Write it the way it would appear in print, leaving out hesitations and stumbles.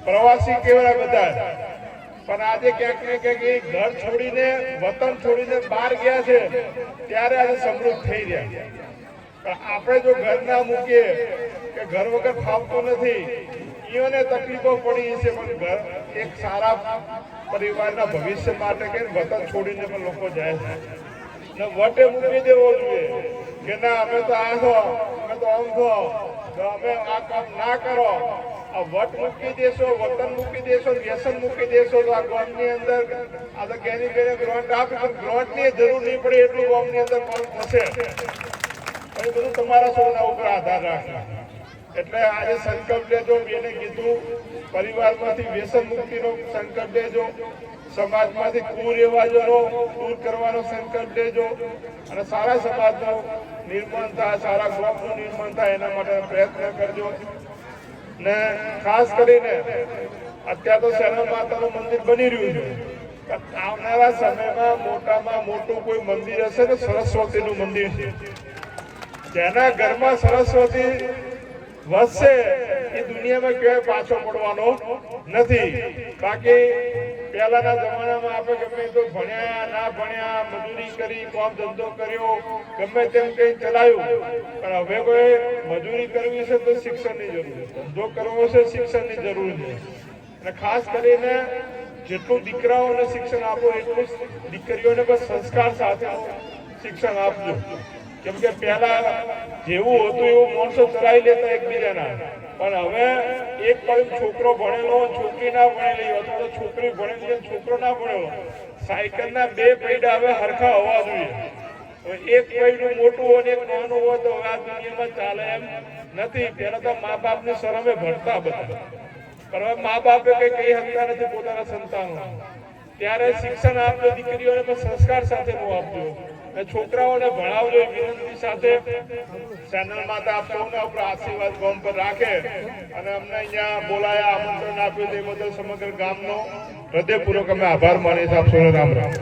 પ્રવાસી કેવડા બધા, પણ આજે ક્યાંક ને ક્યાંક એ ઘર છોડીને વતન છોડીને બહાર ગયા છે ત્યારે આજે સમૃદ્ધ થઈ રહ્યા. પણ આપણે જો ઘર ના મૂકીએ કે ઘર વગર ફાવતું નથી, એને તકલીફો પડી છે, પણ ઘર એક સારા પરિવારના ભવિષ્ય માટે કે વતન છોડીને પણ લોકો જાય છે. ને વટે મૂકી દેવો જોઈએ કે ના અમે તો આ છો, અમે તો આમ છો, તો અમે આ કામ ના કરો. આ વટ મૂકી દેશો, વતન મૂકી દેશો, વ્યસન મૂકી દેશો તો આ ગામની અંદર આ તો કેની બેને ગ્રાન્ટ આપે, પણ ગ્રાન્ટની જરૂર નહીં પડે એટલું ગામની અંદર કામ થશે. એ બધું તમારા સૌના ઉપર આધાર રાખે. એટલે આજે સંકલ્પ લેજો. બેને કીધું પરિવારમાંથી વ્યસન મુક્તિનો સંકલ્પ લેજો, સમાજમાંથી કુરિવાજોનો દૂર કરવાનો સંકલ્પ લેજો અને સારા સમાજનું નિર્માણ થાય, સારા ગામનું નિર્માણ થાય એના માટે પ્રયત્ન કરજો. ને ખાસ કરીને અત્યારે તો શરણ માતાનું મંદિર બની રહ્યું છે, આવનારા સમયમાં મોટામાં મોટું કોઈ મંદિર હશે ને સરસ્વતીનું મંદિર છે. જેના ઘરમાં સરસ્વતી વસશે એ દુનિયામાં ક્યાંય પાછો પડવાનો નથી. બાકી પહેલાના જમાનામાં આપણે ગમે તો ભણ્યા ના ભણ્યા, મજૂરી કરી, કામ ધંધો કર્યો, ગમે તેમ કઈ ચલાવ્યું, પણ હવે કોઈ મજૂરી કરવી છે તો શિક્ષણની જરૂર છે, ધંધો કરવો છે શિક્ષણની જરૂર છે. અને ખાસ કરીને જેટલું દીકરાઓને શિક્ષણ આપો એટલું દીકરીઓને પણ સંસ્કાર સાથે શિક્ષણ આપજો. કેમ કે પહેલા જેવું હતું એવું માણસો ચલાવી લેતા એકબીજાના, પણ હવે એક બાજુ છોકરો ભણેલો, છોકરી ના ભણેલી, અથવા તો છોકરી ભણેલી, છોકરો ના ભણેલો, સાયકલના બે પૈડા હવે હરખા હોવા જોઈએ. એક પૈડું મોટું હોય ને એક નાનું હોય તો આ દુનિયામાં ચાલે એમ નથી. પહેલા તો મા બાપની શરમે ભણતા બધા, પણ હવે મા બાપે કઈ કહી શકતા નથી પોતાના સંતાનો. ત્યારે શિક્ષણ આપજો, દીકરીઓને પણ સંસ્કાર સાથેનું આપજો, છોકરાઓને ભણાવજો. વિનંતી સાથે ચેનલમાં આપ સૌના ઉપર આશીર્વાદ ગામ પર રાખે અને અમને અહીંયા બોલાયા, આમંત્રણ આપ્યું તે બદલ સમગ્ર ગામનો હૃદયપૂર્વક અમે આભાર માનીએ છીએ. આપ સૌને રામ રામ.